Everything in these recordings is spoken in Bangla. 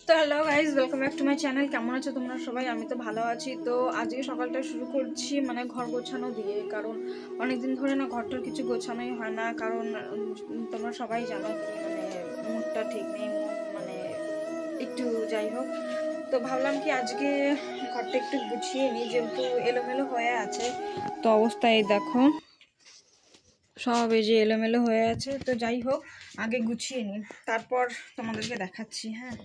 তো hello guys, welcome back to my channel. কেমন আছো তোমরা সবাই? আমি তো ভালো আছি। তো আজকে সকালটা শুরু করছি মানে ঘর গোছানো দিয়ে, কারণ অনেকদিন ধরে না ঘরটার কিছু গোছানোই হয় না। কারণ তোমরা সবাই জানো কি মানে মুডটা ঠিক নেই, মানে একটু যাই হোক। তো ভাবলাম কি আজকে ঘরটা একটু গুছিয়ে নিই, যেহেতু এলোমেলো হয়ে আছে। তো অবস্থায় দেখো সব এই যে এলোমেলো হয়ে আছে। তো যাই হোক, আগে গুছিয়ে নিই, তারপর তোমাদেরকে দেখাচ্ছি। হ্যাঁ,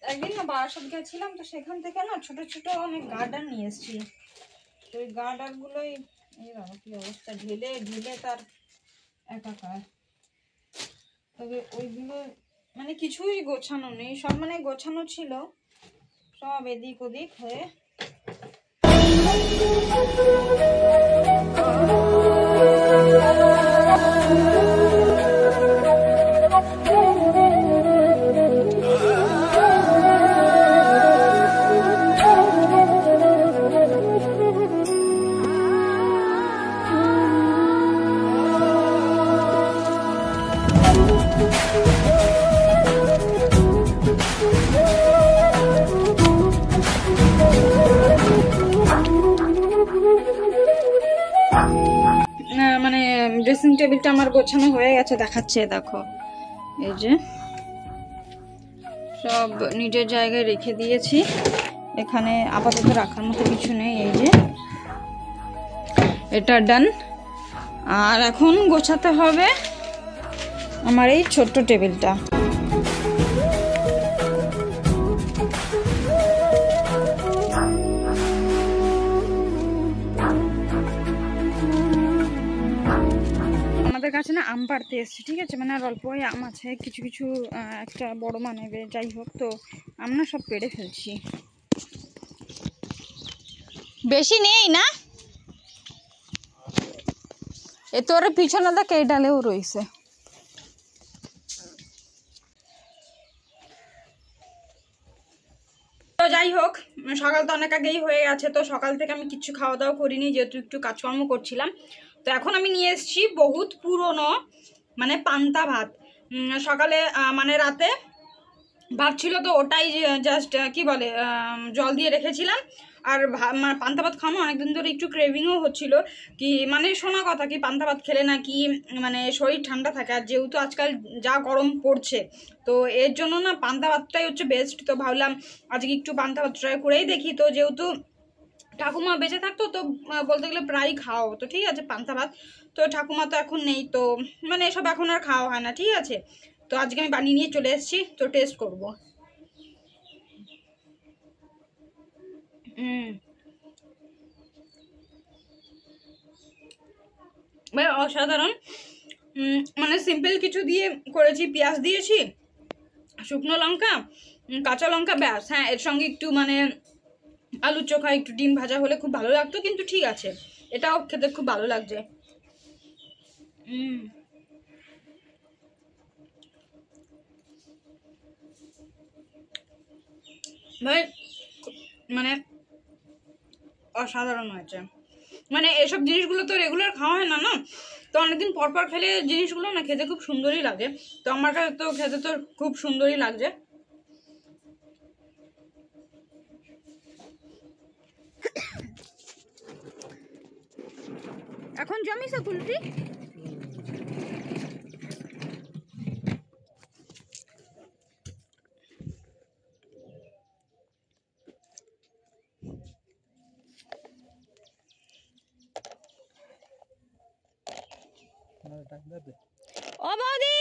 একদিন না বারাসাত গেছিলাম, তো সেখান থেকে না ছোট ছোট অনেক গার্ডার নিয়ে এসেছি। তো ওই গার্ডার গুলোই এই দেখো কি অবস্থা, ঢেলে ঢেলে তার একাকার। তবে ওইগুলো মানে কিছুই গোছানো নেই, সব মানে গোছানো ছিল, সব এদিক ওদিক হয়ে। মানে ড্রেসিং টেবিলটা আমার গোছানো হয়ে গেছে, দেখাচ্ছে দেখো। এই যে সব নিজের জায়গায় রেখে দিয়েছি, এখানে আপাতত রাখার মতো কিছু নেই। এই যে এটা ডান। আর এখন গোছাতে হবে আমার এই ছোট্ট টেবিলটা। আমাদের কাছে না আম পাড়তে এসছে, ঠিক আছে, মানে আর অল্পই আম আছে, কিছু কিছু একটা বড় মা নেবে, যাই হোক। তো আমরা সব পেড়ে ফেলছি, বেশি নেই না। এ তোর পিছনে দেখ এই ডালেও রয়েছে। তো যাই হোক, সকাল তো অনেক আগেই হয়ে গেছে। তো সকাল থেকে আমি কিছু খাওয়া দাওয়া করিনি, যেহেতু একটু কাজকর্ম করছিলাম। তো এখন আমি নিয়ে এসেছি বহুত পুরনো মানে পান্তা ভাত। সকালে মানে রাতে ভাত ছিল, তো ওটাই জাস্ট কি বলে জল দিয়ে রেখেছিলাম। আর মানে পান্তা ভাত খাওয়ানো অনেকদিন ধরে একটু ক্রেভিংও হচ্ছিল। কি মানে শোনা কথা কি পান্তা ভাত খেলে নাকি মানে শরীর ঠান্ডা থাকে, আর যেহেতু আজকাল যা গরম পড়ছে, তো এর জন্য না পান্তা ভাতটাই হচ্ছে বেস্ট। তো ভাবলাম আজকে একটু পান্তা ভাত ট্রাই করেই দেখি। তো যেহেতু ঠাকুমা বেঁচে থাকতো, তো বলতে গেলে প্রায় খাও, তো ঠিক আছে পান্তা ভাত। তো ঠাকুমা তো এখন নেই, তো মানে এসব এখন আর খাওয়া হয় না, ঠিক আছে। তো আজকে আমি বানিয়ে নিয়ে চলে এসেছি, তো টেস্ট করবো। ভাই অসাধারণ। মানে সিম্পল কিছু দিয়ে করেছি, পেঁয়াজ দিয়েছি, শুকনো লঙ্কা, কাঁচা লঙ্কা, ব্যাস। হ্যাঁ, এর সঙ্গে একটু মানে আলু চোখা, একটু ডিম ভাজা হলে খুব ভালো লাগতো, কিন্তু ঠিক আছে, এটাও খেতে খুব ভালো লাগছে। ভাই মানে অসাধারণ হয়েছে। মানে এসব জিনিসগুলো তো রেগুলার খাওয়া হয় না না, তো অনেকদিন পর পর খেলে জিনিসগুলো না খেতে খুব সুন্দরই লাগে। তো আমার কাছে তো খেতে তো খুব সুন্দরই লাগছে। এখন জমিছে কুলফি। ও বৌদি,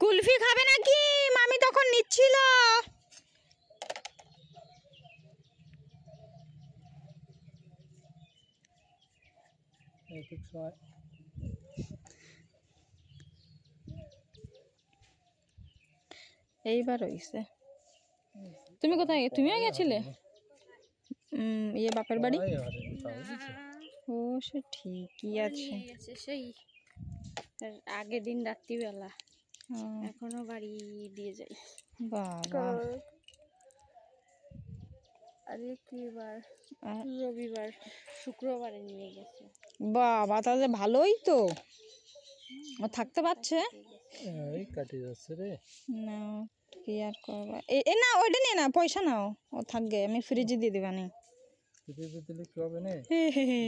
কুলফি খাবে নাকি? মামি তখন নিচ্ছিল। এইবার হইছে। তুমি কোথায়, তুমিও গেছিলে ইয়ে বাপের বাড়ি? ও সে ঠিকই আছে, সেই আগের দিন রাত্রিবেলা, এখনো বাড়ি দিয়ে যাই। বাবা আজকে কি বার? রবিবার, শুক্রবারে নিয়ে গেছে। বাবা তাহলে ভালোই তো, ও থাকতে পারছে। এই কাটি যাচ্ছে রে না কি আর করবা এ না ওইটা নিয়ে না পয়সা নাও ও থাকবে আমি ফ্রিজে দিয়ে দিবানি দিলে কি হবে না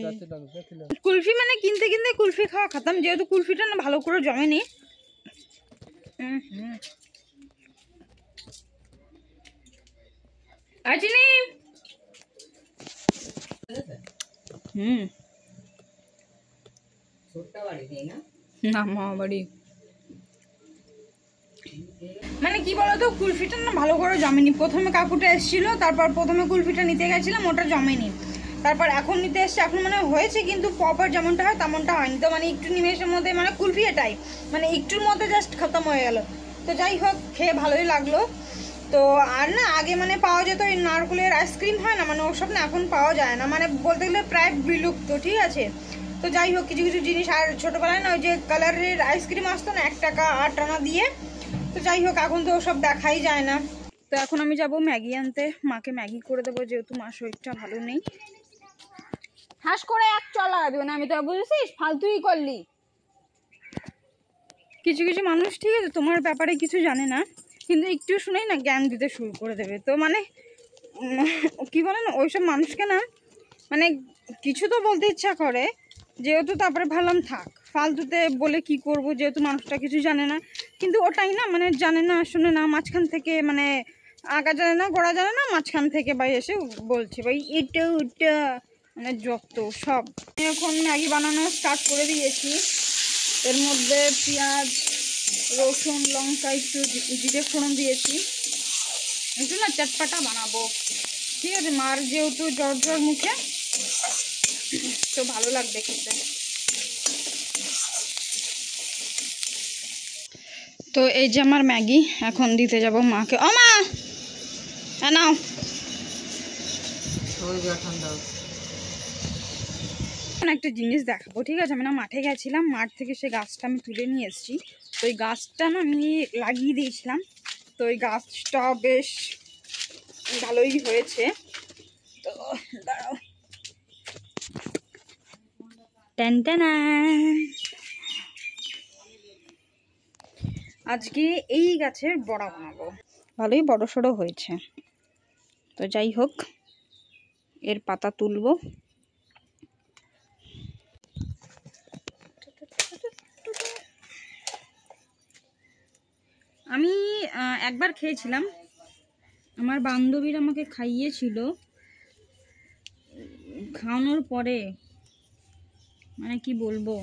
যাতে লাগবে কুলফি মানে কিনতে কিনতে কুলফি খাওয়া খতম যেহেতু কুলফিটা না ভালো করে জমেনি আচিনি ছোট্ট বাড়ি দিয়ে না মামা বাড়ি মানে কি বলতো কুলফিটা না ভালো করে জমেনি প্রথমে কাকুটা এসেছিল তারপর প্রথমে কুলফিটা নিতে গেছিলাম ওটা জমেনি তারপর এখন নিতে এসছে এখন মানে হয়েছে কিন্তু প্রপার যেমনটা হয় তেমনটা হয়নি তো মানে একটু নিমেষের মধ্যে মানে কুলফি এটাই মানে একটুর মধ্যে জাস্ট খতম হয়ে গেল তো যাই হোক খেয়ে ভালোই লাগলো তো আর না আগে মানে পাওয়া যেত ওই নারকেলের আইসক্রিম হয় না মানে ওসব না এখন পাওয়া যায় না মানে বলতে গেলে প্রায় বিলুপ্ত ঠিক আছে তো যাই হোক কিছু কিছু জিনিস আর ছোটোবেলায় না ওই যে কালারের আইসক্রিম আসতো না 1 টাকা 8 আনা দিয়ে তো যাই হোক এখন তো ওসব দেখাই যায় না তো এখন আমি যাব ম্যাগি আনতে মাকে ম্যাগি করে দেবো যেহেতু মার শরীরটা ভালো নেই হাস করে এক চল লাগা দেবে না আমি তো বুঝেছিস ফালতুই করলি কিছু কিছু মানুষ ঠিক আছে তোমার ব্যাপারে কিছু জানে না কিন্তু একটু শুনেই না জ্ঞান দিতে শুরু করে দেবে তো মানে কি বলে না ওইসব মানুষকে না মানে কিছু তো বলতে ইচ্ছা করে যেহেতু তারপরে ভাবলাম থাক ফালতুতে বলে কি করব যেহেতু মানুষটা কিছু জানে না কিন্তু ওটাই না মানে জানে না শুনে না মাঝখান থেকে মানে আগা জানে না গোড়া জানে না মাঝখান থেকে ভাই এসে বলছে ভাই এটা ওটা মানে যত সব এখন ম্যাগি বানানো স্টার্ট করে দিয়েছি এর মধ্যে পেঁয়াজ রসুন লঙ্কা একটু জিরে ফোড়ন দিয়েছি একটু না চটপাটা বানাবো ঠিক আছে মার যেহেতু জ্বর জ্বর মুখে তো ভালো লাগবে খেতে তো এই যে আমার ম্যাগি এখন দিতে যাব মাকে ও মা নাও একটা জিনিস দেখাবো ঠিক আছে আমি না মাঠে গেছিলাম মাঠ থেকে সে গাছটা আমি তুলে নিয়ে এসেছি তো ওই গাছটা না আমি লাগিয়ে দিয়েছিলাম তো ওই গাছটা বেশ ভালোই হয়েছে তো দাঁড়াও টেনটেনা আজকে এই গাছের বড়া বানাবো ভালোই বড় সড়ো হয়েছে তো যাই হোক এর পাতা তুলবো আমি একবার খেয়েছিলাম আমার বান্ধবীর আমাকে খাইয়েছিল খাওয়ানোর পরে মানে কি বলবো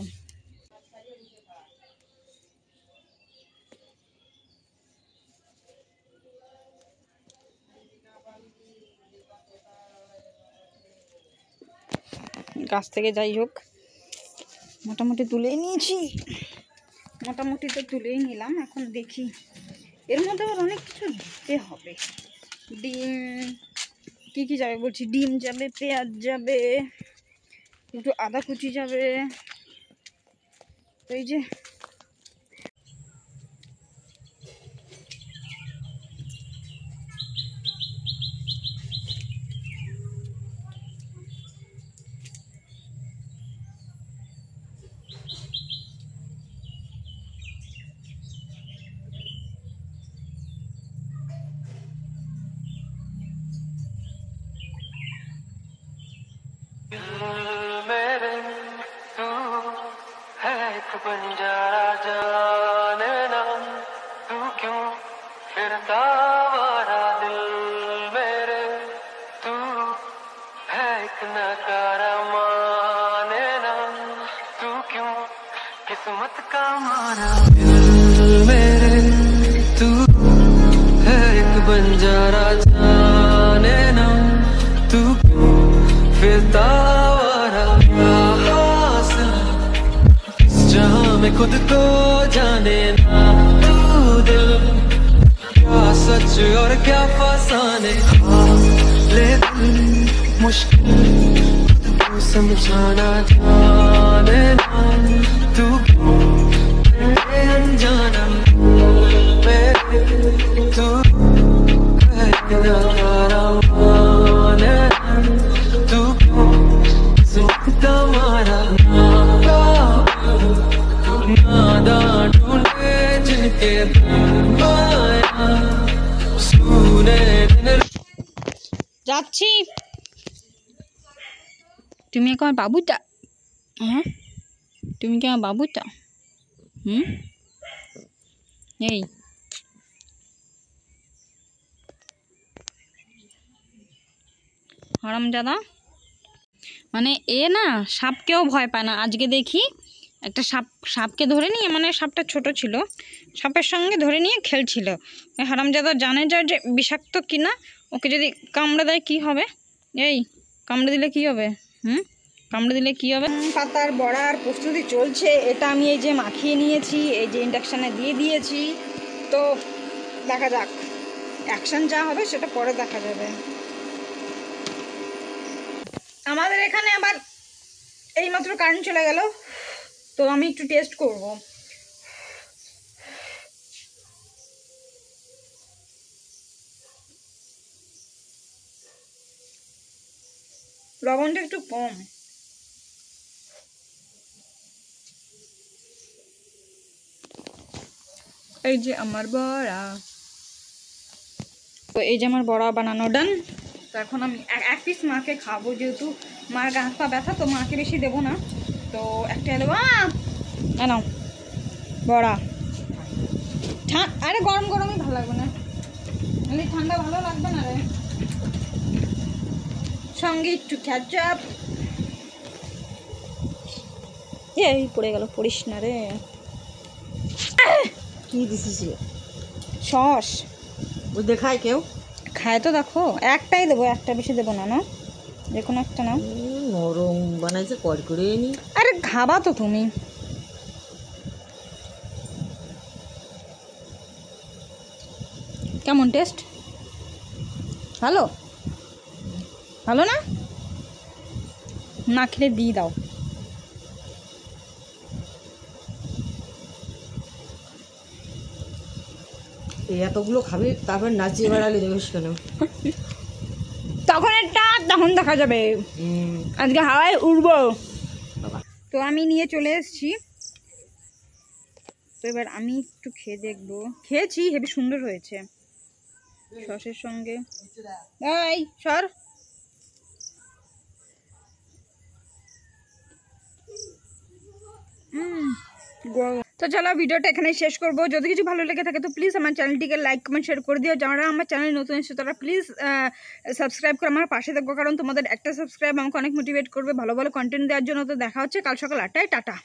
গাছ থেকে যাই হোক মোটামুটি তুলেই নিয়েছি মোটামুটি তো তুলেই নিলাম এখন দেখি এর মধ্যে আবার অনেক কিছু দিতে হবে ডিম কি যাবে বলছি ডিম যাবে পেঁয়াজ যাবে একটু আদা কুচি যাবে এই যে मेरे तू है एक बंजारा जाने ना तू क्यों फिरता आवारा दिल मेरे तू है एक नकारा माने ना तू क्यों किस्मत का मारा दिल मेरे तू है एक बंजारा जाने ना तू क्यों फिरता जहाँ मैं खुद को जाने ना तू दिल क्या सच और क्या फसाने लेकिन मुश्किल खुद को समझाना जाने ना तू क्यों अनजाना मेरे तू नकारा माने तू क्यों सुखता मारा नादा ढूंढे যাচ্ছি। তুমি কি আমার বাবুটা? হ্যাঁ, তুমি কি আমার বাবুটা? এই হারামজাদা, মানে এ না সাপকেও ভয় পায় না। আজকে দেখি একটা সাপকে ধরে নিয়ে, মানে সাপটা ছোট ছিল, সাপের সঙ্গে ধরে নিয়ে খেলছিল। হারামজাদা জানে যে বিষাক্ত কিনা, ওকে যদি কামড়ে দেয় কি হবে? এই কামড়ে দিলে কি হবে? কামড়ে দিলে কি হবে? পাতার বড়ার প্রস্তুতি চলছে। এটা আমি এই যে মাখিয়ে নিয়েছি, এই যে ইন্ডাকশানে দিয়ে দিয়েছি। তো দেখা যাক, অ্যাকশন যা হবে সেটা পরে দেখা যাবে। আমাদের এখানে আবার এইমাত্র কারেন্ট চলে গেল, তো আমি একটু টেস্ট করব। লবণটা একটু কম। এই যে আমার বড়া, তো এই যে আমার বড়া বানানো ডান। তো এখন আমি এক পিস মাকে খাবো, যেহেতু মার গা হাত পা ব্যথা, তো মাকে বেশি দেবো না। তো একটা এলো নাও বড়া। আরে গরম গরমই ভালো লাগবে না, ঠান্ডা ভালো লাগবে না রে। সঙ্গে একটু ক্যাচআপ। এই পড়ে গেল, পড়িস না রে। কি দিছিস? সস। ও দেখায় কেউ খায় তো দেখো, একটাই দেবো, একটা বেশি দেবো না। না যে কোনো একটা নাও। নরম বানাইছে করে নি। আরে খাবা তো তুমি। কেমন টেস্ট? ভালো? ভালো না? না খেলে দিয়ে দাও। এই এতগুলো খাবি, তারপর নাচিয়ে বেড়ালে দেখিস কেন? তখন একটা তখন দেখা যাবে। আজকে হাওয়ায় উড়বো। তো আমি নিয়ে চলে এসেছি, তো এবার আমি একটু খেয়ে দেখবো। খেয়েছি, হেবি সুন্দর হয়েছে সসের সঙ্গে। এই সর। তো চলো ভিডিওটা এখানে শেষ করবো। যদি কিছু ভালো লেগে থাকে তো প্লিজ আমার চ্যানেলটিকে লাইক কমেন্ট শেয়ার করে দিও। যারা আমার চ্যানেল নতুন এসেছে তারা প্লিজ সাবস্ক্রাইব করে আমার পাশে থাকবো, কারণ তোমাদের একটা সাবস্ক্রাইব আমাকে অনেক মোটিভেট করবে ভালো ভালো কন্টেন্ট দেওয়ার জন্য। তো দেখা হচ্ছে কাল সকাল 8টায়। টাটা।